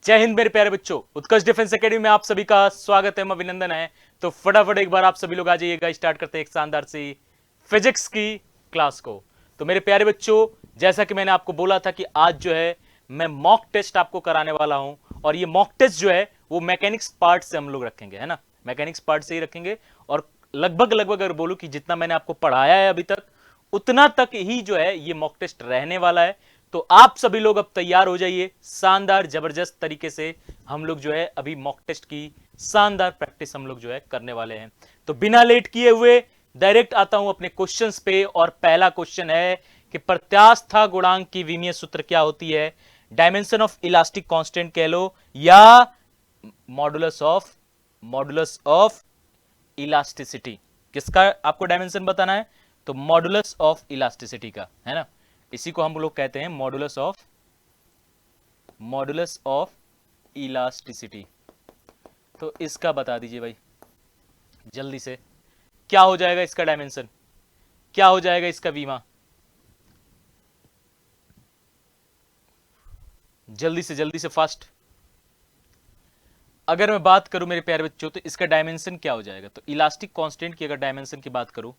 जय हिंद मेरे प्यारे बच्चों, उत्कर्ष डिफेंस एकेडमी में आप सभी का स्वागत है, अभिनंदन है। तो फटाफट एक बार आप सभी लोग आ जाइएगा, स्टार्ट करते हैं एक शानदार सी फिजिक्स की क्लास को। तो मेरे प्यारे बच्चों, जैसा कि मैंने आपको बोला था कि आज जो है मैं मॉक टेस्ट आपको कराने वाला हूं, और ये मॉक टेस्ट जो है वो मैकेनिक्स पार्ट से हम लोग रखेंगे, है ना। मैकेनिक्स पार्ट से ही रखेंगे, और लगभग लगभग अगर बोलूं कि जितना मैंने आपको पढ़ाया है अभी तक उतना तक ही जो है ये मॉक टेस्ट रहने वाला है। तो आप सभी लोग अब तैयार हो जाइए, शानदार जबरदस्त तरीके से हम लोग जो है अभी मॉक टेस्ट की शानदार प्रैक्टिस हम लोग जो है करने वाले हैं। तो बिना लेट किए हुए डायरेक्ट आता हूं अपने क्वेश्चंस पे, और पहला क्वेश्चन है कि प्रत्यास्था गुणांक की विमीय सूत्र क्या होती है। डायमेंशन ऑफ इलास्टिक कांस्टेंट कह लो, या मॉडुलस ऑफ इलास्टिसिटी। किसका आपको डायमेंशन बताना है? तो मॉडुलस ऑफ इलास्टिसिटी का, है ना। इसी को हम लोग कहते हैं मॉडुलस ऑफ इलास्टिसिटी। तो इसका बता दीजिए भाई जल्दी से, क्या हो जाएगा इसका डायमेंशन, क्या हो जाएगा इसका बीमा, जल्दी से फास्ट। अगर मैं बात करूं मेरे प्यारे बच्चों, तो इसका डायमेंशन क्या हो जाएगा। तो इलास्टिक कांस्टेंट की अगर डायमेंशन की बात करूं,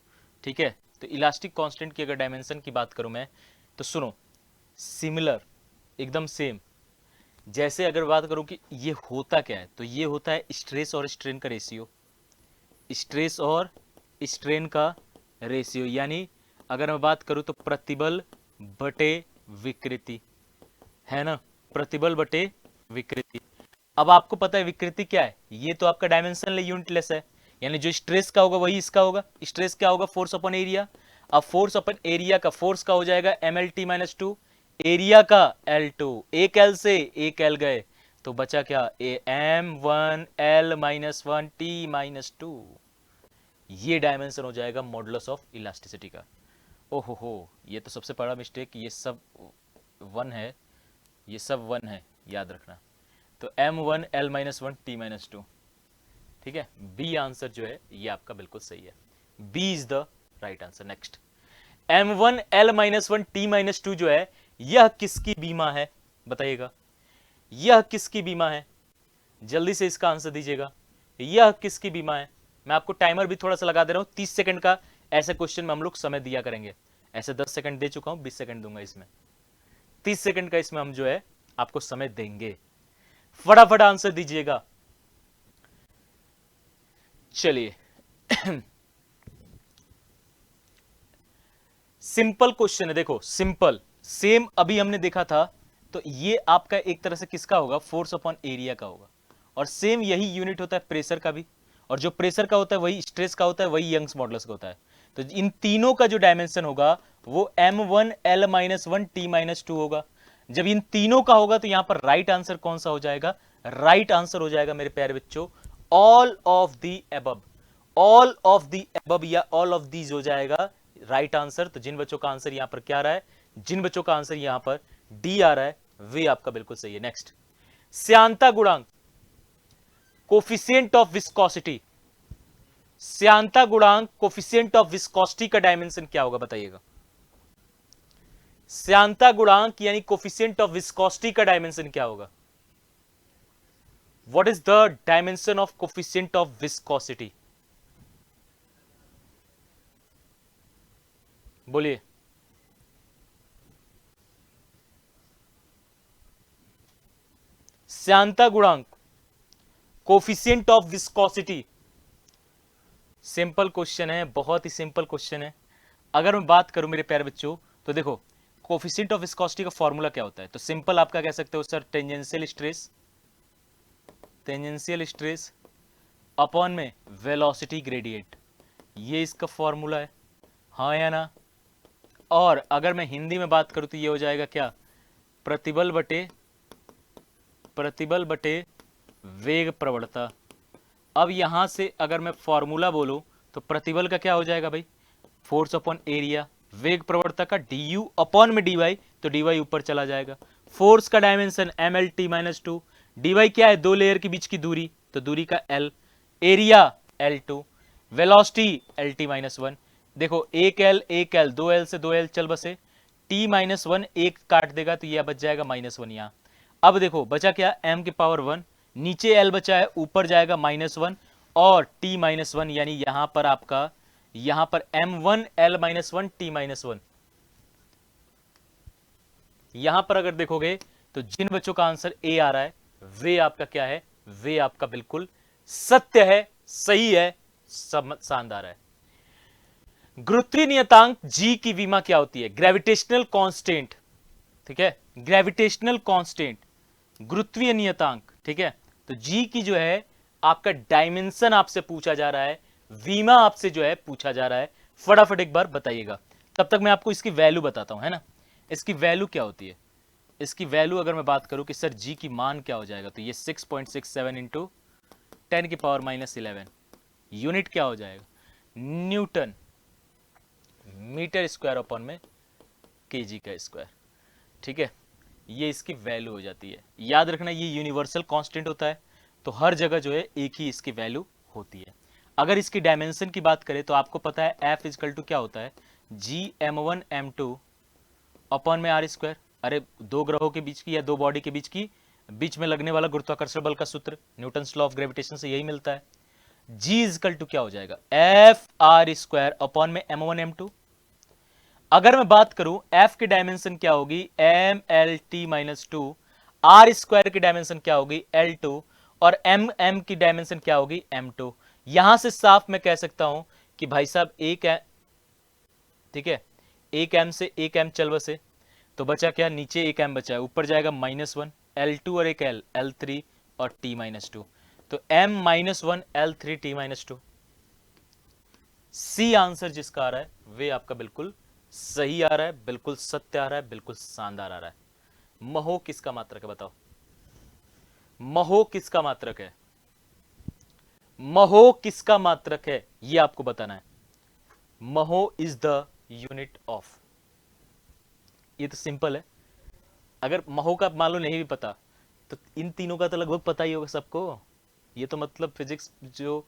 ठीक है, तो इलास्टिक कांस्टेंट की अगर डायमेंशन की बात करूं मैं, तो सुनो, सिमिलर, एकदम सेम। जैसे अगर बात करूं कि ये होता क्या है, तो ये होता है स्ट्रेस और स्ट्रेन का रेशियो, स्ट्रेस और स्ट्रेन का रेशियो। यानी अगर मैं बात करूं तो प्रतिबल बटे विकृति, है ना, प्रतिबल बटे विकृति। अब आपको पता है विकृति क्या है, ये तो आपका डायमेंशनल यूनिटलेस है, यानी जो स्ट्रेस का होगा वही इसका होगा। स्ट्रेस क्या होगा? Force upon area. अब फोर्स अपॉन एरिया का फोर्स का हो जाएगा mlt-2, एरिया का L2, एक L से एक L गए तो बचा क्या? m1L-1T-2। ये डायमेंशन हो जाएगा मॉडुलस ऑफ इलास्टिसिटी का। ओहो हो, ये तो सबसे बड़ा मिस्टेक, ये सब वन है, ये सब वन है, याद रखना। तो m1L-1T-2, ठीक है। बी आंसर जो है ये आपका बिल्कुल सही है, B is the right answer. Next, m1L-1T-2 जो है यह किसकी बीमा है बताइएगा, यह किसकी बीमा है? जल्दी से इसका आंसर दीजिएगा, यह किसकी बीमा है? मैं आपको टाइमर भी थोड़ा सा लगा दे रहा हूं, 30 सेकंड का। ऐसे क्वेश्चन में हम लोग समय दिया करेंगे, ऐसे 10 सेकंड दे चुका हूं, 20 सेकंड दूंगा इसमें, 30 सेकंड का इसमें हम जो है आपको समय देंगे। फटाफट आंसर दीजिएगा। चलिए सिंपल क्वेश्चन है, देखो सिंपल, सेम अभी हमने देखा था। तो ये आपका एक तरह से किसका होगा? फोर्स अपॉन एरिया का होगा, और सेम यही यूनिट होता है प्रेशर का भी, और जो प्रेशर का होता है वही स्ट्रेस का होता है, वही यंग्स मॉडुलस का होता है। तो इन तीनों का जो डायमेंशन होगा वो m1L-1T-2 होगा। जब इन तीनों का होगा तो यहां पर राइट आंसर कौन सा हो जाएगा? राइट आंसर हो जाएगा मेरे प्यारे बच्चों all of the above, all of the above या ऑल ऑफ दीज हो जाएगा राइट आंसर। तो जिन बच्चों का आंसर यहां पर क्या आ रहा है, जिन बच्चों का आंसर यहां पर डी आ रहा है, वे आपका बिल्कुल सही है। नेक्स्ट, श्यानता गुणांक, कोफिशिएंट ऑफ विस्कोसिटी, श्यानता गुणांक कोफिशिएंट ऑफ विस्कोसिटी का डायमेंशन क्या होगा बताइएगा। श्यानता गुणांक यानी कोफिशिएंट ऑफ विस्कोसिटी का डायमेंशन क्या होगा? What is the dimension of coefficient of viscosity? बोलिए। श्यानता गुणांक, coefficient of viscosity, simple question है, बहुत ही सिंपल क्वेश्चन है। अगर मैं बात करूं मेरे प्यारे बच्चों, तो देखो कोफिशिएंट ऑफ विस्कोसिटी का फॉर्मूला क्या होता है? तो सिंपल आपका कह सकते हो सर, टेंजेंशियल स्ट्रेस अपॉन में वेलोसिटी ग्रेडियंट, ये इसका फॉर्मूला है, हाँ या ना। और अगर मैं हिंदी में बात करूं तो ये हो जाएगा क्या? प्रतिबल बटे वेग प्रवणता। अब यहां से अगर मैं फॉर्मूला बोलूं तो प्रतिबल का क्या हो जाएगा भाई? फोर्स अपॉन एरिया, वेग प्रवणता का du अपॉन में dy, तो dy ऊपर चला जाएगा। फोर्स का डायमेंशन mlt-2, dy क्या है? दो लेयर के बीच की दूरी, तो दूरी का l, area l2, velocity lt-1। देखो एक l, दो l से दो l चल बसे, t-1 एक काट देगा तो यह बच जाएगा -1 यहां। अब देखो बचा क्या, m की पावर 1, नीचे l बचा है, ऊपर जाएगा -1 और t -1, यानी यहां पर आपका, यहां पर m1 l -1 t -1। यहां पर अगर देखोगे तो जिन बच्चों का आंसर ए आ रहा है वे आपका क्या है, वे आपका बिल्कुल सत्य है, सही है, शानदार है। गुरुत्वीय नियतांक जी की विमा क्या होती है, ग्रेविटेशनल कांस्टेंट, ठीक है, ग्रेविटेशनल कांस्टेंट, गुरुत्वीय नियतांक, ठीक है। तो जी की जो है आपका डायमेंशन आपसे पूछा जा रहा है, विमा आपसे जो है पूछा जा रहा है, फटाफट एक बार बताइएगा। तब तक मैं आपको इसकी वैल्यू बताता हूं, है ना। इसकी वैल्यू क्या होती है, इसकी वैल्यू अगर मैं बात करूं कि सर जी की मान क्या हो जाएगा, तो ये 6.67 इंटू 10 की पावर -11, यूनिट क्या हो जाएगा, न्यूटन मीटर स्क्वायर अपॉन में केजी का स्क्वायर, ठीक है। ये इसकी वैल्यू हो जाती है। याद रखना ये यूनिवर्सल कांस्टेंट होता है, तो हर जगह जो है एक ही इसकी वैल्यू होती है। अगर इसकी डायमेंशन की बात करें तो आपको पता है F इजकल टू क्या होता है, Gm1m2 अपॉन में आर स्क्वायर। अरे दो ग्रहों के बीच की या दो बॉडी के बीच में लगने वाला गुरुत्वाकर्षण बल का सूत्र न्यूटन लॉ ऑफ ग्रेविटेशन से यही मिलता है। G इजकल टू क्या हो जाएगा, एफ आर स्क्वायर अपॉन में m1m2। अगर मैं बात करूं f की डायमेंशन क्या होगी, M L T -2, R square की डायमेंशन क्या होगी L2, और m की डायमेंशन क्या होगी m2। यहां से साफ मैं कह सकता हूं कि भाई साहब एक है, ठीक है, एक m से एक m चल बसे, तो बचा क्या, नीचे एक m बचा है, ऊपर जाएगा -1 L2 और एक L L3 और t -2, तो m -1 L3 t -2। C answer जिसका आ रहा है वे आपका बिल्कुल सही आ रहा है, बिल्कुल सत्य आ रहा है, बिल्कुल शानदार आ रहा है। महो किसका मात्रक है बताओ, महो किसका मात्रक है, महो किसका मात्रक है ये आपको बताना है। महो इज द यूनिट ऑफ, ये तो सिंपल है। अगर महो का मान लो नहीं भी पता तो इन तीनों का तो लगभग पता ही होगा सबको। ये तो मतलब फिजिक्स जो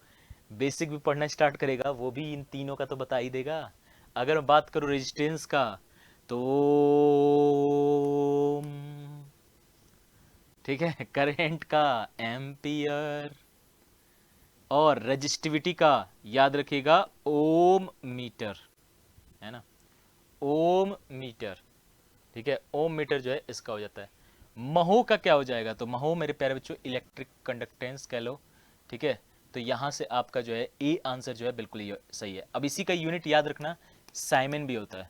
बेसिक भी पढ़ना स्टार्ट करेगा वो भी इन तीनों का तो बता ही देगा। अगर मैं बात करूं रेजिस्टेंस का तो ठीक है, करंट का एम्पियर, और रेजिस्टिविटी का याद रखिएगा ओम मीटर, है ना, ओम मीटर, ठीक है, ओम मीटर जो है इसका हो जाता है। महो का क्या हो जाएगा, तो महो मेरे प्यारे बच्चों इलेक्ट्रिक कंडक्टेंस कह लो, ठीक है। तो यहां से आपका जो है ए आंसर जो है बिल्कुल ही सही है। अब इसी का यूनिट याद रखना, साइमन भी होता है,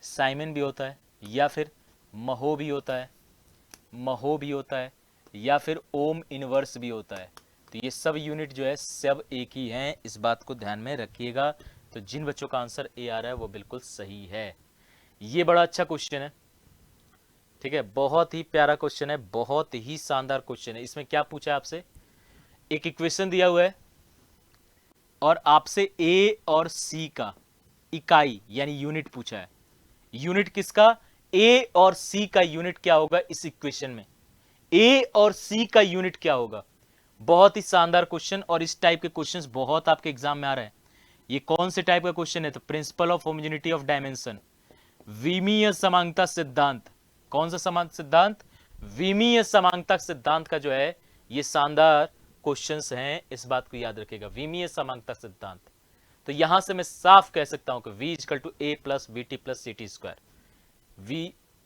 साइमन भी होता है, या फिर महो भी होता है, महो भी होता है, या फिर ओम इनवर्स भी होता है। तो ये सब यूनिट जो है सब एक ही हैं, इस बात को ध्यान में रखिएगा। तो जिन बच्चों का आंसर ए आ रहा है वो बिल्कुल सही है। ये बड़ा अच्छा क्वेश्चन है, ठीक है, बहुत ही प्यारा क्वेश्चन है, बहुत ही शानदार क्वेश्चन है। इसमें क्या पूछा है आपसे, एक इक्वेशन दिया हुआ है और आपसे ए और सी का इकाई यानी यूनिट पूछा है। यूनिट किसका, ए और सी का यूनिट क्या होगा इस इक्वेशन में, ए और सी का यूनिट क्या होगा। बहुत ही शानदार क्वेश्चन, और इस टाइप के क्वेश्चंस बहुत आपके एग्जाम में आ रहे हैं। ये कौन से टाइप का क्वेश्चन है, तो principle of homogeneity of dimension, विमीय समांगता सिद्धांत। कौन सा समांग सिद्धांत, विमीय समांगता सिद्धांत का जो है ये शानदार क्वेश्चंस हैं, इस बात को याद रखिएगा, विमीय समांगता सिद्धांत। तो यहां से मैं साफ कह सकता हूं कि v equal to A plus V T plus C T square,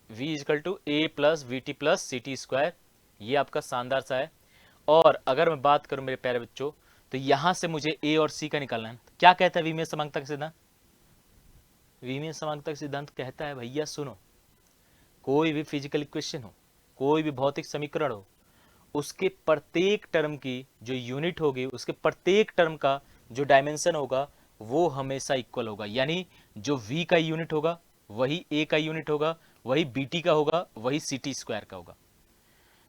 v equal to A plus V T plus C T square, ये आपका शानदार सा है। और अगर मैं बात करूं मेरे प्यारे बच्चों, तो यहां से मुझे ए और सी का निकालना है। क्या कहता है विमीय समांगता का सिद्धांत, विमीय समांगता का सिद्धांत कहता है भैया सुनो, कोई भी फिजिकल इक्वेशन हो, कोई भी भौतिक समीकरण हो, उसके प्रत्येक टर्म की जो यूनिट होगी, उसके प्रत्येक टर्म का जो डायमेंशन होगा वो हमेशा इक्वल होगा। यानी जो v का यूनिट होगा वही a का यूनिट होगा, वही bt का होगा, वही ct स्क्वायर का होगा।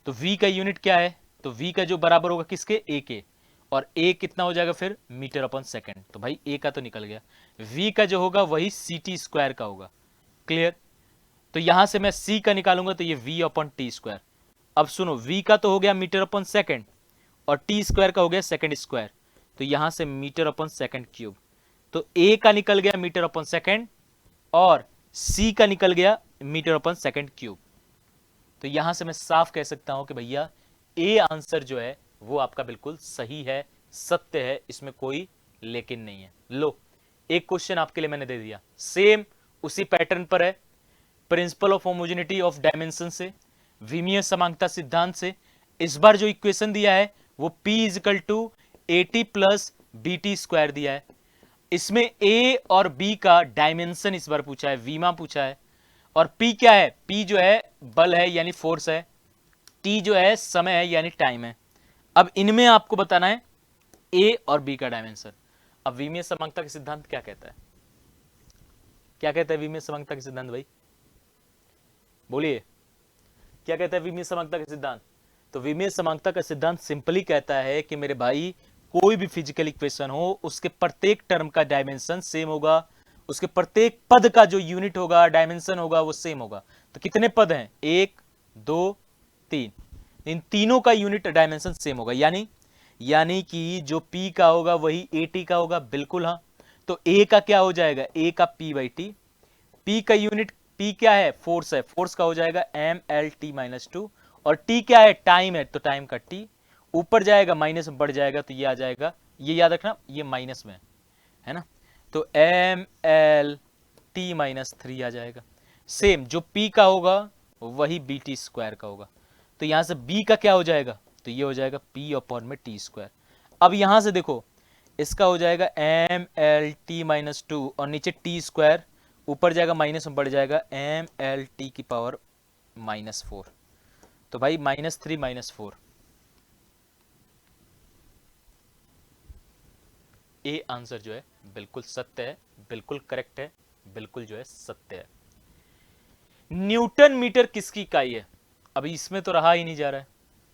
तो v का यूनिट क्या है, तो v का जो बराबर होगा किसके, a के, और a कितना हो जाएगा फिर मीटर अपॉन सेकेंड, तो भाई a का तो निकल गया। v का जो होगा वही ct स्क्वायर का होगा, क्लियर। तो यहां से मैं c का निकालूंगा तो ये v अपॉन टी स्क्वायर। अब सुनो, v का तो हो गया मीटर अपॉन सेकेंड और टी स्क्वायर का हो गया सेकेंड स्क्वायर, तो यहां से मीटर अपॉन सेकेंड क्यूब। तो a का निकल गया मीटर अपॉन सेकेंड और c का निकल गया मीटर अपॉन सेकेंड क्यूब। तो यहां से मैं साफ कह सकता हूं कि भैया ए आंसर जो है वो आपका बिल्कुल सही है, सत्य है, इसमें कोई लेकिन नहीं है। लो, एक क्वेश्चन आपके लिए मैंने दे दिया, सेम उसी पैटर्न पर है, principal of homogeneity of dimension से, विमीय समांगता सिद्धांत से। इस बार जो इक्वेशन दिया है वो P equal to AT plus BT square दिया है। इसमें A और B का डायमेंशन इस बार पूछा है, वीमा पूछा है, और P क्या है, P जो है बल है यानी फोर्स है, T जो है समय है यानी टाइम है। अब इनमें आपको बताना है A और B का डायमेंशन। अब विमीय समांगता का सिद्धांत क्या कहता है, क्या कहता है विमीय समांगता का सिद्धांत भाई, बोलिए क्या कहता है विमीय समांगता का सिद्धांत। तो विमीय समांगता का सिद्धांत सिंपली कहता है कि मेरे भाई कोई भी फिजिकल इक्वेशन हो उसके प्रत्येक टर्म का डायमेंशन सेम होगा, उसके प्रत्येक पद का जो यूनिट होगा डायमेंशन होगा वो सेम होगा। तो कितने पद हैं, 1 2 3, इन तीनों का यूनिट डायमेंशन सेम होगा, यानी कि जो P का होगा वही AT का होगा, बिल्कुल हाँ। तो A का क्या हो जाएगा, A का P/T, P का यूनिट, P क्या है, फोर्स है, फोर्स का हो जाएगा mLT-2, और T क्या है, टाइम है, तो टाइम का T, ऊपर जाएगा माइनस में बढ़ जाएगा तो ये आ जाएगा, ये याद रखना ये माइनस में है ना, तो mLT-3 आ जाएगा। सेम जो P का होगा वही BT स्क्वायर का होगा। तो यहां से B का क्या हो जाएगा, तो ये हो जाएगा P/T स्क्वायर। अब यहां से देखो इसका हो जाएगा mLT-2 और नीचे T स्क्वायर, ऊपर जाएगा माइनस में बढ़ जाएगा mLT⁻⁻4। तो भाई -3 -4, ए आंसर जो है बिल्कुल सत्य है, बिल्कुल करेक्ट है, बिल्कुल जो है सत्य है। न्यूटन मीटर किसकी इकाई है, अभी इसमें तो रहा ही नहीं जा रहा है।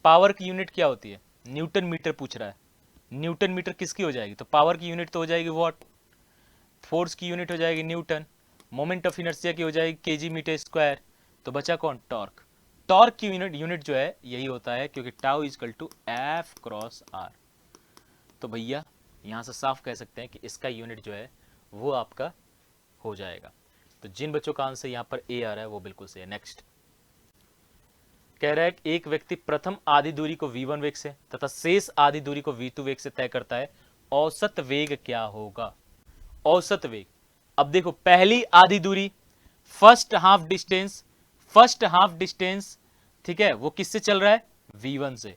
पावर की यूनिट क्या होती है, न्यूटन मीटर पूछ रहा है, न्यूटन मीटर किसकी हो जाएगी, तो पावर की यूनिट तो हो जाएगी वॉट, फोर्स की यूनिट हो जाएगी न्यूटन, मोमेंट ऑफ इनर्शिया की हो जाएगी केजी मीटर स्क्वायर, तो बचा कौन, टॉर्क। टॉर्क की यूनिट जो है यही होता है, क्योंकि tau equal to F cross R. तो भैया यहां से साफ कह सकते हैं कि इसका यूनिट जो है वो आपका हो जाएगा। तो जिन बच्चों का आंसर यहां पर ए आ रहा है वो बिल्कुल सही है। नेक्स्ट कह रहा है कि एक व्यक्ति प्रथम आधी दूरी को v1 वेग से तथा शेष आधी दूरी को v2 वेग से तय करता है, औसत वेग क्या होगा, औसत वेग। अब देखो पहली आधी दूरी, फर्स्ट हाफ डिस्टेंस, ठीक है, वो किससे चल रहा है, v1 से।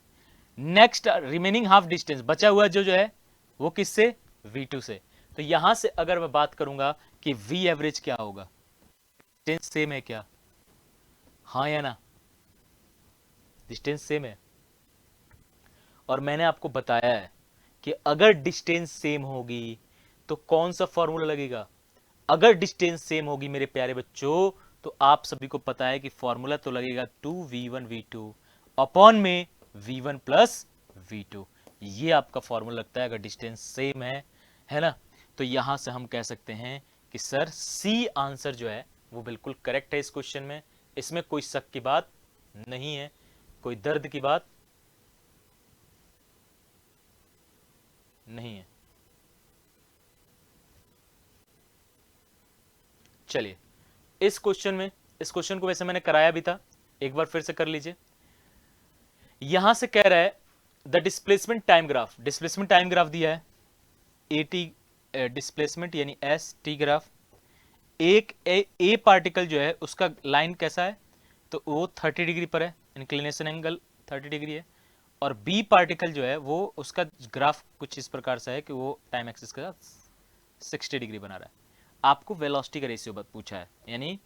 नेक्स्ट रिमेनिंग हाफ डिस्टेंस, बचा हुआ जो है वो किससे, v2 से। तो यहां से अगर मैं बात करूंगा कि v एवरेज क्या होगा, डिस्टेंस सेम है क्या, हाँ या ना, डिस्टेंस सेम है। और मैंने आपको बताया है कि अगर डिस्टेंस सेम होगी तो कौन सा फॉर्मूला लगेगा, अगर डिस्टेंस सेम होगी मेरे प्यारे बच्चों तो आप सभी को पता है कि फॉर्मूला तो लगेगा 2v1 v2 अपॉन में v1 प्लस v2, ये आपका फॉर्मूला लगता है अगर डिस्टेंस सेम है ना। तो यहां से हम कह सकते हैं कि सर सी आंसर जो है वो बिल्कुल करेक्ट है इस क्वेश्चन में, इसमें कोई शक की बात नहीं है, कोई दर्द की बात नहीं है। चलिए इस क्वेश्चन को वैसे मैंने कराया भी था, एक बार फिर से कर लीजिए। यहां से कह रहा है द डिस्प्लेसमेंट टाइम ग्राफ दिया है, एटी डिस्प्लेसमेंट यानी एस टी ग्राफ। एक ए पार्टिकल जो है उसका लाइन कैसा है, तो वो 30 डिग्री पर है, इंक्लिनेशन एंगल 30 डिग्री है, और बी पार्टिकल जो है वो उसका ग्राफ कुछ इस प्रकार से है कि वो टाइम एक्सिस के साथ 60 डिग्री बना रहा है। आपको वेलोसिटी का रेशियो पूछा है, यानी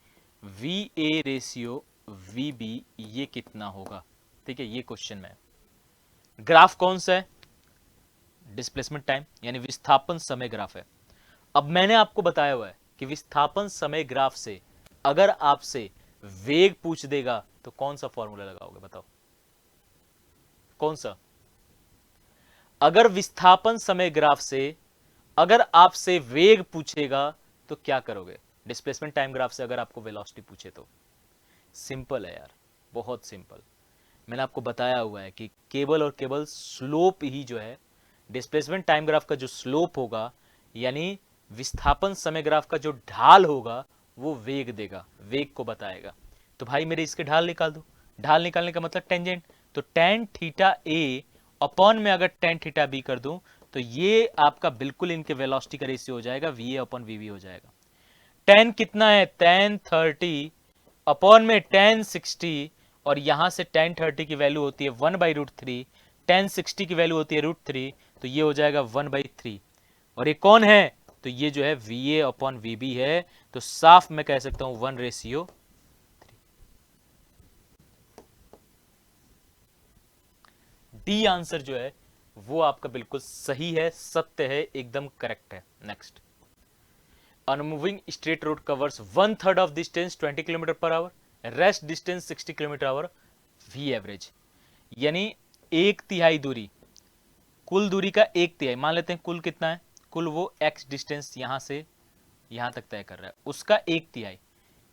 V A ratio V B ये कितना होगा, ठीक है, ये क्वेश्चन में। ग्राफ कौन सा है, डिस्प्लेसमेंट टाइम यानी विस्थापन समय ग्राफ है। अब मैंने आपको बताया हुआ है कि विस्थापन समय ग्राफ से अगर आपसे वेग पूछ देगा तो कौन सा फॉर्मूला लगाओगे, बताओ कौन सा। अगर विस्थापन समय ग्राफ से अगर आपसे वेग पूछेगा तो क्या करोगे, डिस्प्लेसमेंट टाइम ग्राफ से अगर आपको वेलोसिटी पूछे तो। सिंपल है यार, बहुत सिंपल। मैंने आपको बताया हुआ है कि केवल और केवल स्लोप ही जो है, डिस्प्लेसमेंट टाइम ग्राफ का जो स्लोप होगा यानी विस्थापन समय ग्राफ का जो ढाल होगा वो वेग देगा, वेग को बताएगा। तो भाई मेरे इसके ढाल निकाल दो, ढाल निकालने का मतलब टेंजेंट, तो टेन थीटा ए अपॉन में अगर टेन थीटा बी कर दूं तो ये आपका बिल्कुल इनके वेलोसिटी का रेशियो हो जाएगा, V A upon V B हो जाएगा। टेन कितना है, टेन 30 अपॉन में टेन 60, और यहां से टेन 30 की वैल्यू होती है 1/√3, टेन 60 की वैल्यू होती है √3, तो ये हो जाएगा 1/3। और ये कौन है, तो ये जो है V A upon V B है, तो साफ मैं कह सकता हूं 1:3। डी आंसर जो है वो आपका बिल्कुल सही है, सत्य है, एकदम करेक्ट है। Next, unmoving straight road covers 1/3 of distance 20 kilometre per hour, rest distance 60 kilometre hour, V average, यानी एक तिहाई दूरी, कुल दूरी का एक तिहाई मान लेते हैं, कुल कितना है, कुल वो एक्स डिस्टेंस यहां से यहां तक तय कर रहा है, उसका एक तिहाई,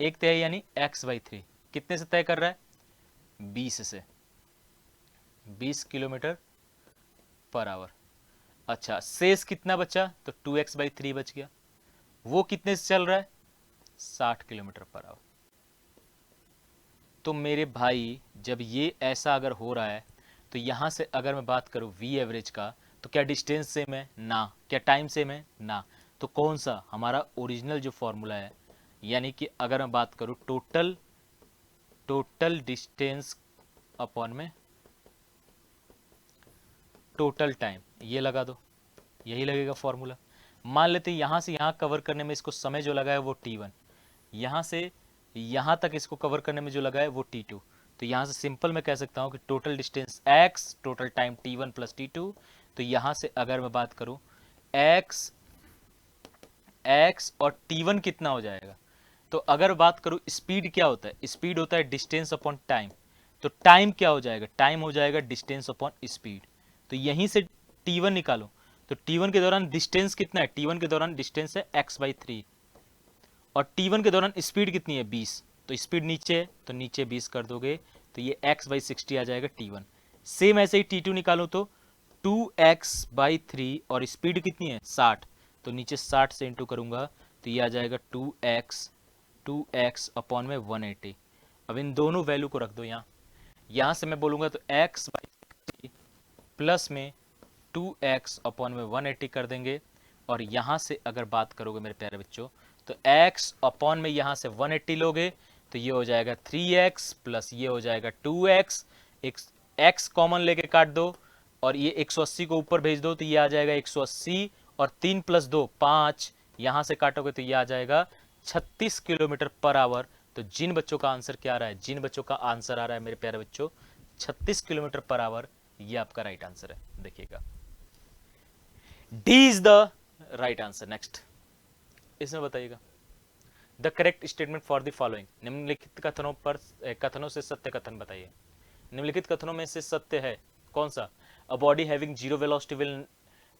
एक तिहाई यानी x/3 कितने से तय कर रहा है, 20 से, 20 किलोमीटर पर आवर। अच्छा, शेष कितना बचा, तो 2x/3 बच गया, वो कितने से चल रहा है, 60 किलोमीटर पर आवर। तो मेरे भाई जब ये ऐसा अगर हो रहा है, तो यहां से अगर मैं बात करूं वी एवरेज का, तो क्या डिस्टेंस सेम है ना, क्या टाइम सेम है ना, तो कौन सा हमारा ओरिजिनल जो फॉर्मूला है, यानी कि अगर मैं बात करूं टोटल डिस्टेंस अपॉन में टोटल टाइम, ये लगा दो, यही लगेगा फॉर्मूला। मान लेते हैं यहां से यहां कवर करने में इसको समय जो लगा है वो t1, यहां से यहां तक इसको कवर करने में जो लगा है वो t2, तो यहां से सिंपल मैं कह सकता हूं कि total distance x, total time t1 plus t2, तो यहां से अगर मैं बात करूं x और t1 कितना हो जाएगा, तो अगर बात करूं स्पीड क्या होता है, स्पीड होता है डिस्टेंस अपॉन टाइम, तो टाइम क्या हो जाएगा, टाइम हो जाएगा डिस्टेंस अपॉन स्पीड, तो यहीं से t1 निकालो, तो t1 के दौरान डिस्टेंस कितना है, t1 के दौरान डिस्टेंस है x/3, और t1 के दौरान स्पीड कितनी है 20, तो स्पीड नीचे है तो नीचे 20 कर दोगे, तो ये x/60 आ जाएगा t1। सेम ऐसे ही t2 निकालो तो 2x/3, और स्पीड कितनी है 60, तो नीचे 60 से इंटू करूंगा तो ये आ जाएगा 2x अपॉन में 180। अब इन दोनों वैल्यू को रख दो यहां से मैं बोलूंगा तो x/60 प्लस में 2x अपॉन में 180 कर देंगे, और यहां से अगर बात करोगे मेरे प्यारे बच्चों, तो x अपॉन में यहां से 180 लोगे तो ये हो जाएगा 3x प्लस ये हो जाएगा 2x, x कॉमन लेके काट दो, और ये 180 को ऊपर भेज दो तो ये आ जाएगा 180, और 3 + 2 5, यहां से काटोगे तो ये आ जाएगा 36 किलोमीटर पर आवर। तो जिन बच्चों का आंसर क्या आ रहा है, जिन बच्चों का आंसर आ रहा है मेरे प्यारे बच्चों 36 किलोमीटर पर आवर, ये आपका राइट आंसर है। देखिएगा D is the right answer. Next, इसमें बताइएगा the correct statement for the following, निम्नलिखित कथनों से सत्य कथन बताइए। निम्नलिखित कथनों में से सत्य है कौन सा, a body having zero velocity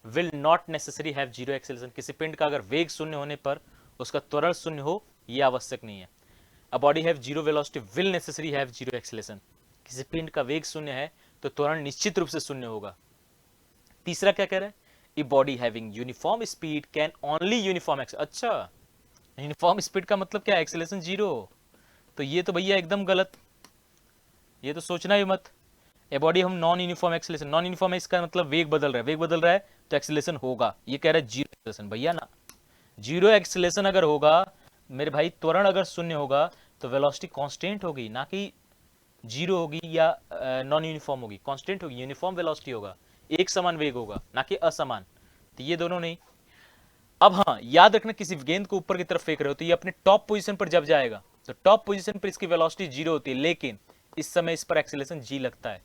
will not necessary have zero acceleration, किसी पिंड का अगर वेग शून्य होने पर उसका त्वरण शून्य हो यह आवश्यक नहीं है। A body have zero velocity will necessary have zero acceleration, किसी पिंड का वेग शून्य है तो त्वरण निश्चित रूप से शून्य होगा। तीसरा क्या कह रहा है, a body having uniform speed can only uniform अच्छा, यूनिफॉर्म स्पीड का मतलब क्या, एक्सेलरेशन जीरो, तो ये तो भैया एकदम गलत, ये तो सोचना ही मत। ए बॉडी हम non uniform acceleration, non uniform है इसका मतलब वेग बदल रहा है, वेग बदल रहा है तो एक्सेलरेशन होगा, ये कह रहा है जीरो एक्सेलरेशन, भैया ना, जीरो एक्सेलरेशन अगर होगा मेरे भाई, त्वरण अगर शून्य होगा तो वेलोसिटी कांस्टेंट होगी, ना कि जीरो होगी या नॉन यूनिफॉर्म होगी, कांस्टेंट होगी, यूनिफॉर्म वेलोसिटी होगा, एक समान वेग होगा, ना कि असमान, तो ये दोनों नहीं। अब हाँ याद रखना, किसी गेंद को ऊपर की तरफ फेंक रहे हो तो ये अपने टॉप पोजीशन पर जब जाएगा तो टॉप पोजीशन पर इसकी वेलोसिटी जीरो होती है, लेकिन इस समय इस पर एक्सेलरेशन जी लगता है,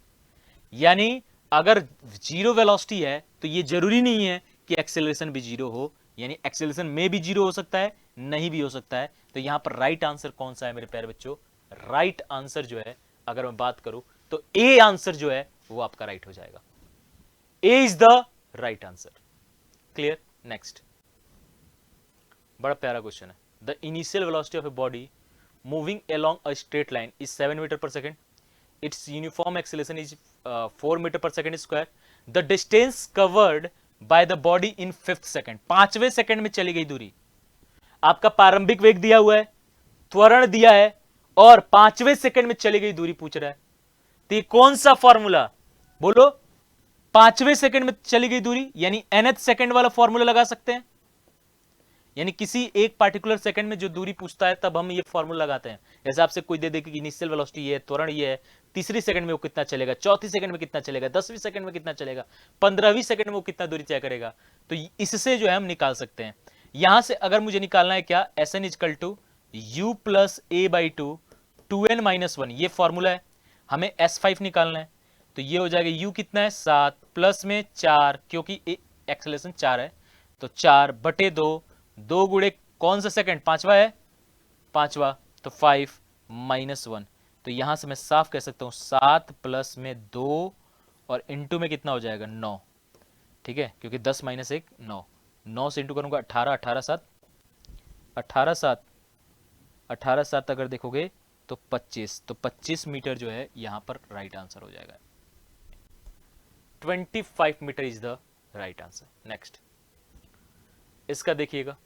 यानी अगर जीरो वेलोसिटी है तो ये जरूरी नहीं है कि एक्सेलरेशन भी जीरो हो, यानी एक्सेलरेशन में भी जीरो हो सकता है, नहीं भी हो सकता है। तो यहां पर राइट आंसर कौन सा है मेरे प्यारे बच्चों, राइट आंसर जो है अगर मैं बात करूं तो ए आंसर जो है वो आपका राइट हो जाएगा, A is the right answer. Clear. Next, बड़ा प्यारा क्वेश्चन है, the initial velocity of a body moving along a straight line is 7 metre per second, its uniform acceleration is 4 metre per second square, the distance covered by the body in 5th second, 5वें second में चली गई दूरी, आपका प्रारंभिक वेग दिया हुआ है, त्वरण दिया है, और 5वें सेकंड में चली गई दूरी पूछ रहा है, तो ये कौन सा फॉर्मूला, बोलो, 5वें सेकंड में चली गई दूरी, यानी nth सेकंड वाला फॉर्मूला लगा सकते हैं। यानी किसी एक पार्टिकुलर सेकंड में जो दूरी पूछता है तब हम ये फॉर्मूला लगाते हैं। जैसे आपसे कोई दे दे कि इनिशियल वेलोसिटी ये है, त्वरण ये है, तीसरी सेकंड में वो कितना चलेगा, चौथी सेकंड में कितना चलेगा, 10वीं सेकंड में कितना चलेगा, 15वीं सेकंड में वो कितना दूरी तय करेगा, तो इससे जो है हम निकाल सकते हैं। यहां से अगर मुझे निकालना है क्या, Sn equal to U plus A by two 2n-1, ये फॉर्मूला है। हमें S5 निकालना है, तो ये हो जाएगा u कितना है 7 प्लस में 4, क्योंकि एक्सेलरेशन 4 है, तो 4/2, 2 गुणे कौन सा सेकंड, पांचवा है, पांचवा, तो 5-1। तो यहां से मैं साफ कह सकता हूं 7 प्लस में 2 और इंटू में कितना हो जाएगा 9, ठीक है, क्योंकि 10 माइनस 1 9, 9 से इंटू करूंगा 18, 18 7 18 7 अगर देखोगे तो 25, तो 25 मीटर जो है यहां पर राइट आंसर हो जाएगा। 25 metre is the right answer. Next, इसका देखिएगा,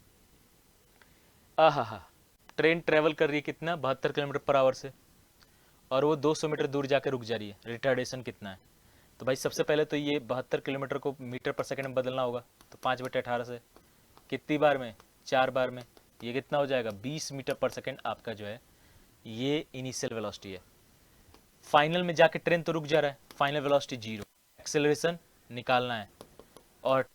आहा, ट्रेन ट्रेवल कर रही है कितना, 72 किलोमीटर पर आवर से, और वो 200 मीटर दूर जाकर रुक जा रही है, रिटार्डेशन कितना है। तो भाई सबसे पहले तो ये 72 किलोमीटर को मीटर पर सेकंड में बदलना होगा, तो 5/18 से कितनी बार में, 4 बार में, ये कितना हो जाएगा 20 मीटर पर सेकंड आपका जो है ये इनिशियल वेलोसिटी है। फाइनल में जाके ट्रेन तो रुक जा रहा है, फाइनल वेलोसिटी 0, एक्सेलरेशन निकालना है, और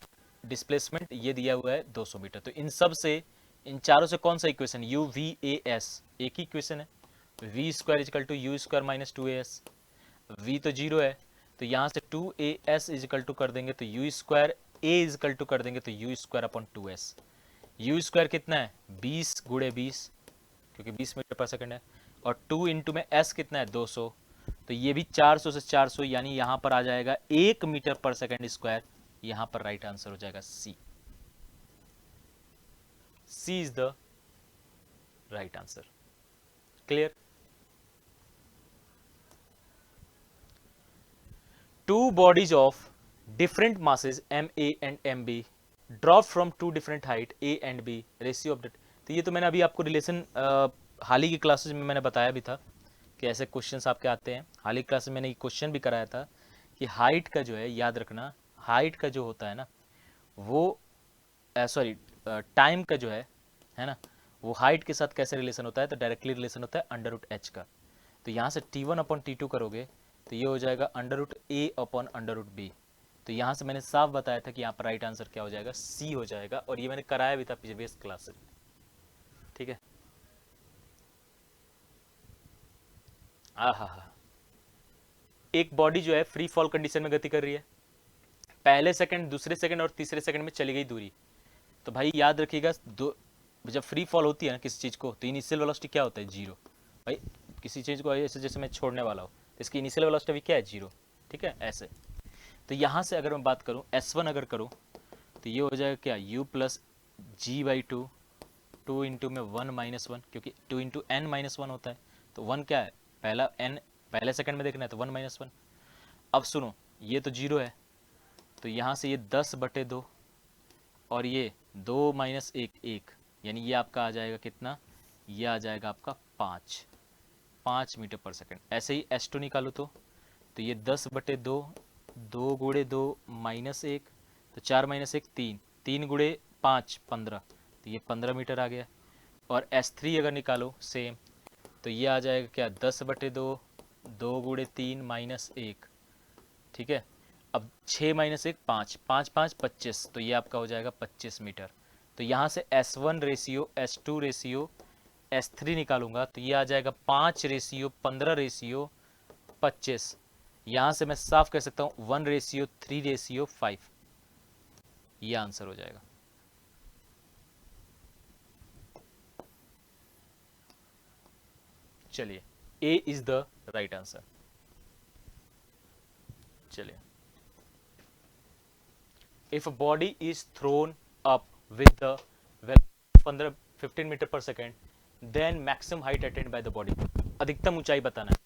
डिस्प्लेसमेंट ये दिया हुआ है 200 मीटर। तो इन सब से, इन चारों से कौन सा equation, U V A S, एक ही इक्वेशन है, V square equal to U square minus 2as, V तो 0 है, तो यहाँ से 2as इजकल टू कर देंगे तो U square, A equal to कर देंगे तो U square upon 2s। U square कितना है 20 गुणे 20, क्योंकि 20 मीटर पर सेकंड है, और 2 इंटू में s कितना है 200, तो ये भी 400 से 400, यानी यहां पर आ जाएगा 1 मीटर पर सेकंड स्क्वायर। यहां पर राइट आंसर हो जाएगा C. C is the right answer. Clear? Two bodies of different masses ma and mb drop from two different height a and b, ratio of the, तो ये तो मैंने अभी आपको रिलेशन हाल ही की क्लासेस में मैंने बताया भी था कि ऐसे क्वेश्चंस आपके आते हैं। हाल ही क्लास में मैंने क्वेश्चन भी कराया था कि हाइट का जो है, याद रखना, हाइट का जो होता है ना वो, सॉरी, टाइम का जो है ना, वो हाइट के साथ कैसे रिलेशन होता है, तो डायरेक्टली रिलेशन होता है √h का। तो यहाँ से T1/T2 करोगे तो ये हो जाएगा √A/√B। तो यहाँ से मैंने साफ बताया था कि यहाँ पर राइट आंसर क्या हो जाएगा, C हो जाएगा, और ये मैंने कराया भी था प्रीवियस क्लास से, ठीक है। आहा, एक बॉडी जो है फ्री फॉल कंडीशन में गति कर रही है, पहले सेकंड, दूसरे सेकंड और तीसरे सेकंड में चली गई दूरी। तो भाई याद रखिएगा, दो, जब फ्री फॉल होती है ना किसी चीज को, तो इनिशियल वेलोसिटी क्या होता है 0। भाई किसी चीज को ऐसे जैसे मैं छोड़ने वाला हूँ, तो इसकी इनिशियल वेलोसिटी भी क्या है 0, ठीक है, ऐसे। तो यहाँ से अगर मैं बात करूँ S1 अगर करूँ तो ये हो जाएगा क्या, u प्लस g/2, 2 इंटू में 1-1, क्योंकि 2 इंटू n-1 होता है, तो 1 क्या है, पहला n पहले सेकंड में देखना है तो 1-1। अब सुनो, ये तो 0 है, तो यहाँ से ये 10/2 और ये 2 - 1 1, यानी ये आपका आ जाएगा कितना, ये आ जाएगा आपका 5 मीटर पर सेकंड। ऐसे ही S2 निकालो तो ये 10/2, 2 गुणे 2 - 1, तो 4 - 1 3, 3 गुणे 5 15, तो ये 15 मीटर आ गया। और S3 अगर निकालो सेम, तो ये आ जाएगा क्या 10/2, 2 गुणे 3 - 1, ठीक है। अब 6 - 1 5, 5 5 25, तो ये आपका हो जाएगा 25 मीटर। तो यहाँ से S1 ratio, S2 ratio, S3 निकालूंगा तो ये आ जाएगा 5:15:25। यहाँ से मैं साफ कह सकता हूँ 1:3:5, ये आंसर हो जाएगा। चलिए, A is the right answer. चलिए, if a body is thrown up with the velocity 15 metre per second, then maximum height attained by the body, अधिकतम ऊंचाई बताना है।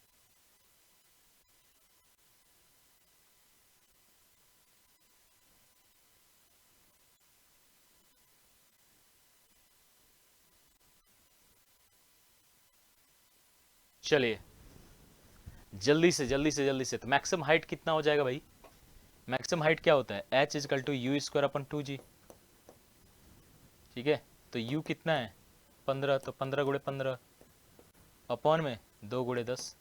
चलिए, जल्दी से। तो मैक्सिमम हाइट कितना हो जाएगा भाई? मैक्सिमम हाइट क्या होता है? h equal to U square upon 2g। ठीक है, तो u कितना है? 15, तो 15 गुणे 15 अपॉन में 2 गुणे 10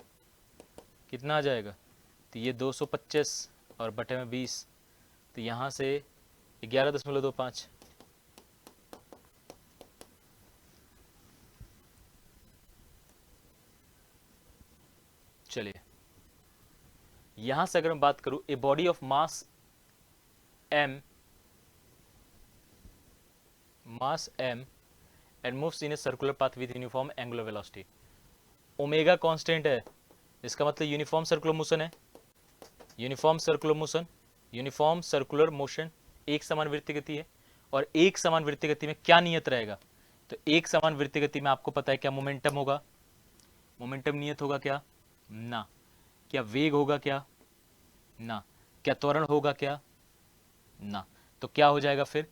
कितना आ जाएगा? तो ये 225 और बटे में 20, तो यहाँ से 11.25। चलिए, यहां से अगर मैं बात करूं, a body of mass m and moves in a circular path with uniform angular velocity. Omega constant है, इसका मतलब यूनिफॉर्म सर्कुलर मोशन है। यूनिफॉर्म सर्कुलर मोशन, एक समान वृत्तीय गति है। और एक समान वृत्तीय गति में क्या नियत रहेगा? तो एक समान वृत्तीय गति में आपको पता है क्या मोमेंटम होगा? मोमेंटम नियत होगा क्या? ना। क्या वेग होगा क्या? ना। क्या त्वरण होगा क्या? ना। तो क्या हो जाएगा फिर?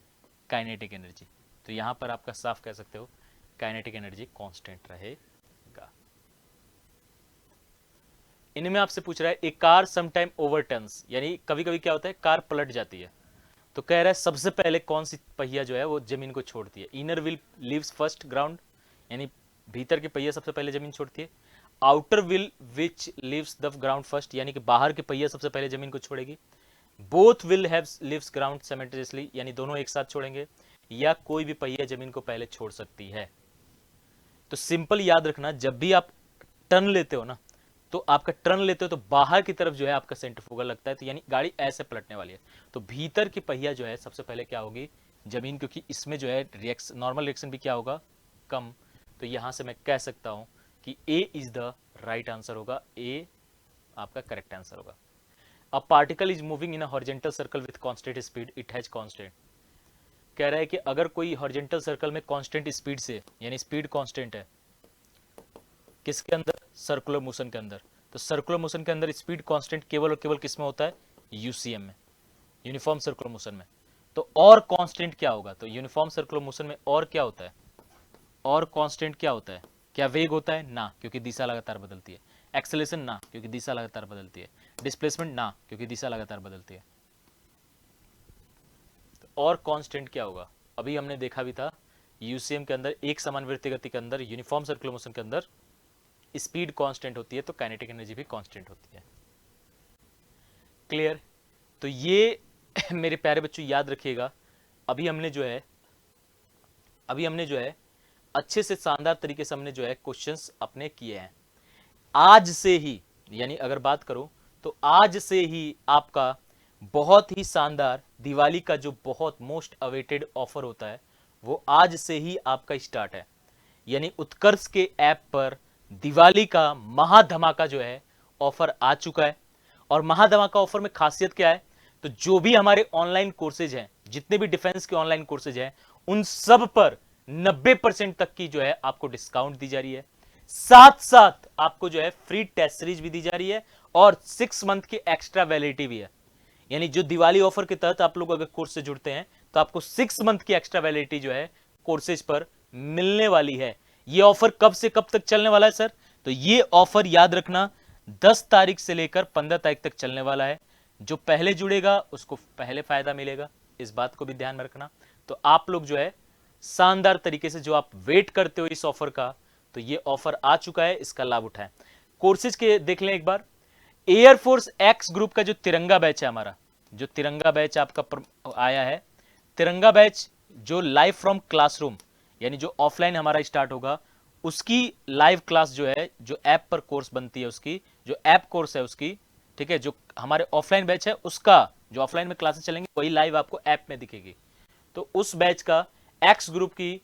Kinetic energy. तो यहां पर आपका साफ कह सकते हो काइनेटिक एनर्जी कांस्टेंट रहेगा। इनमें आपसे पूछ रहा है ए कार समटाइम ओवरटर्न्स, यानी कभी कभी क्या होता है कार पलट जाती है। तो कह रहा है सबसे पहले कौन सी पहिया जो है वो जमीन को छोड़ती है? Inner wheel leaves first ground, यानी भीतर की पहिया सबसे पहले जमीन छोड़ती है। Outer wheel which leaves the ground first, यानी कि बाहर की पहिया सबसे पहले जमीन को छोड़ेगी। Both will have leaves ground simultaneously, यानी दोनों एक साथ छोड़ेंगे। या कोई भी पहिया जमीन को पहले छोड़ सकती है। तो सिंपल याद रखना, जब भी आप टर्न लेते हो ना, तो आपका टर्न लेते हो तो बाहर की तरफ जो है आपका सेंट्रीफ्यूगल लगता है, तो यानी गाड़ी ऐसे पलटने वाली है। तो भीतर की पहिया जो है सबसे पहले क्या होगी? जमीन, क्योंकि इसमें जो है रिएक्शन, नॉर्मल रिएक्शन भी क्या होगा? कम। तो यहां से मैं कह सकता हूं कि ए इज द राइट आंसर होगा, ए आपका करेक्ट आंसर होगा। A particle is moving in a horizontal circle with constant speed, it has constant. कह रहा है कि अगर कोई हॉरिजॉन्टल सर्कल में कांस्टेंट स्पीड से, यानी स्पीड कांस्टेंट है किसके अंदर? सर्कुलर मोशन के अंदर। तो सर्कुलर मोशन के अंदर स्पीड कांस्टेंट केवल और केवल किस में होता है? यूसीएम में, यूनिफॉर्म सर्कुलर मोशन में। तो और कांस्टेंट क्या होगा? तो यूनिफॉर्म सर्कुलर मोशन में और क्या होता है? और कांस्टेंट क्या होता है? क्या वेग होता है? ना, क्योंकि दिशा लगातार बदलती है। एक्सेलरेशन? ना, क्योंकि दिशा लगातार बदलती है। डिस्प्लेसमेंट? ना, क्योंकि दिशा लगातार बदलती है। तो और कांस्टेंट क्या होगा? अभी हमने देखा भी था यूसीएम के अंदर, एक समान वृत्तीय गति के अंदर, यूनिफॉर्म सर्कुलर मोशन के अंदर स्पीड कांस्टेंट होती है, तो काइनेटिक एनर्जी भी कांस्टेंट होती है। क्लियर? तो ये मेरे प्यारे बच्चों याद रखिएगा, अभी हमने जो है अच्छे से शानदार तरीके से हमने जो है क्वेश्चंस अपने किए हैं। आज से ही, यानी अगर बात करूं तो आज से ही आपका बहुत ही शानदार दिवाली का जो बहुत मोस्ट अवेटेड ऑफर होता है वो आज से ही आपका स्टार्ट है। यानी उत्कर्ष के ऐप पर दिवाली का महाधमाका जो है ऑफर आ चुका है। और महाधमाका ऑफर में खासियत क्या है? तो जो भी हमारे ऑनलाइन कोर्सेज हैं, जितने भी डिफेंस के ऑनलाइन कोर्सेज हैं, उन सब पर 90% तक की जो है आपको डिस्काउंट दी जा रही है। साथ साथ आपको जो है फ्री टेस्ट सीरीज भी दी जा रही है और 6 मंथ की एक्स्ट्रा वैलिडिटी भी है। यानी जो दिवाली ऑफर के तहत आप लोग अगर कोर्स से जुड़ते हैं तो आपको 6 मंथ की एक्स्ट्रा वैलिडिटी जो है कोर्सेज पर मिलने वाली है। ये ऑफर कब से कब तक चलने वाला है सर? तो ये ऑफर याद रखना 10 तारीख से लेकर 15 तारीख तक चलने वाला है। जो पहले जुड़ेगा उसको पहले फायदा मिलेगा, इस बात को भी ध्यान में रखना। तो आप लोग जो है शानदार तरीके से जो आप वेट करते हो इस ऑफर का, तो ये ऑफर आ चुका है, इसका लाभ उठाएं। कोर्सेज के देख लें एक बार। एयरफोर्स एक्स ग्रुप का जो तिरंगा बैच है हमारा, जो तिरंगा बैच आपका आया है, तिरंगा बैच जो लाइव फ्रॉम क्लासरूम, यानी जो ऑफलाइन हमारा स्टार्ट होगा, उसकी लाइव क्लास जो है, जो ऐप पर कोर्स बनती है, उसकी जो ऐप कोर्स है उसकी, ठीक है, जो हमारे ऑफलाइन बैच है उसका जो ऑफलाइन में क्लासेस चलेंगे वही लाइव आपको ऐप में दिखेगी। तो उस बैच का एक्स ग्रुप की,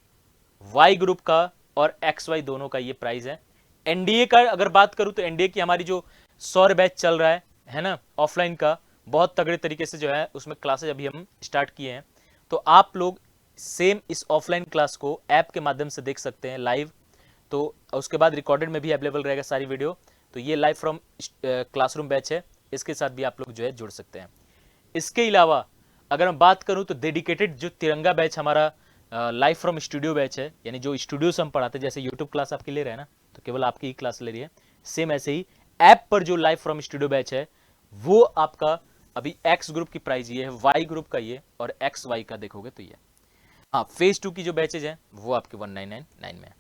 वाई ग्रुप का और एक्स वाई दोनों का ये प्राइस है। एनडीए का अगर बात करूं तो एनडीए की हमारी जो 100 बैच चल रहा है ना, ऑफलाइन का, बहुत तगड़े तरीके से जो है उसमें क्लासेज अभी हम स्टार्ट किए हैं। तो आप लोग सेम इस ऑफलाइन क्लास को ऐप के माध्यम से देख सकते हैं लाइव, तो उसके बाद रिकॉर्डेड में भी अवेलेबल रहेगा सारी वीडियो। तो ये लाइव फ्रॉम क्लासरूम बैच है, इसके साथ भी आप लोग जो है जुड़ सकते हैं। इसके अलावा अगर मैं बात करूं तो डेडिकेटेड जो तिरंगा बैच हमारा लाइव फ्रॉम स्टूडियो बैच है, यानी जो स्टूडियो से हम पढ़ाते हैं, जैसे यूट्यूब क्लास आपकी ले रहे हैं ना, तो केवल आपकी ही क्लास ले रही है, सेम ऐसे ही ऐप पर जो लाइव फ्रॉम स्टूडियो बैच है वो आपका अभी एक्स ग्रुप की प्राइस ये है, वाई ग्रुप का ये, और एक्स वाई का देखोगे तो ये। हाँ, फेज 2 की जो बैचेज हैं वो आपके 1999 में है।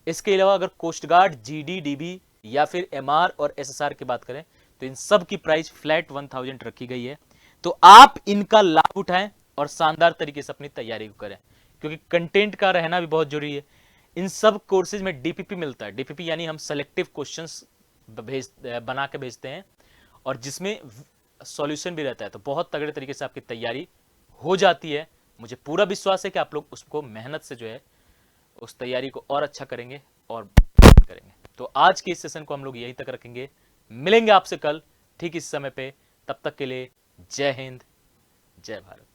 इसके अलावा अगर कोस्ट गार्ड, जीडी, डीबी या फिर एमआर और एसएसआर की बात करें तो इन सब की प्राइस फ्लैट 1000 रखी गई है। तो आप इनका लाभ उठाएं और शानदार तरीके से अपनी तैयारी को करें, क्योंकि कंटेंट का रहना भी बहुत जरूरी है। इन सब कोर्सेज में डीपीपी मिलता है। डीपीपी यानी हम सेलेक्टिव क्वेश्चंस बना के भेजते हैं और जिसमें सॉल्यूशन भी रहता है, तो बहुत तगड़े तरीके से आपकी तैयारी हो जाती है। मुझे पूरा विश्वास है कि आप लोग उसको मेहनत से जो है उस तैयारी को और अच्छा करेंगे और करेंगे। तो आज के इस सेशन को हम लोग यहीं तक रखेंगे। मिलेंगे आपसे कल ठीक इस समय पे। तब तक के लिए जय हिंद, जय भारत।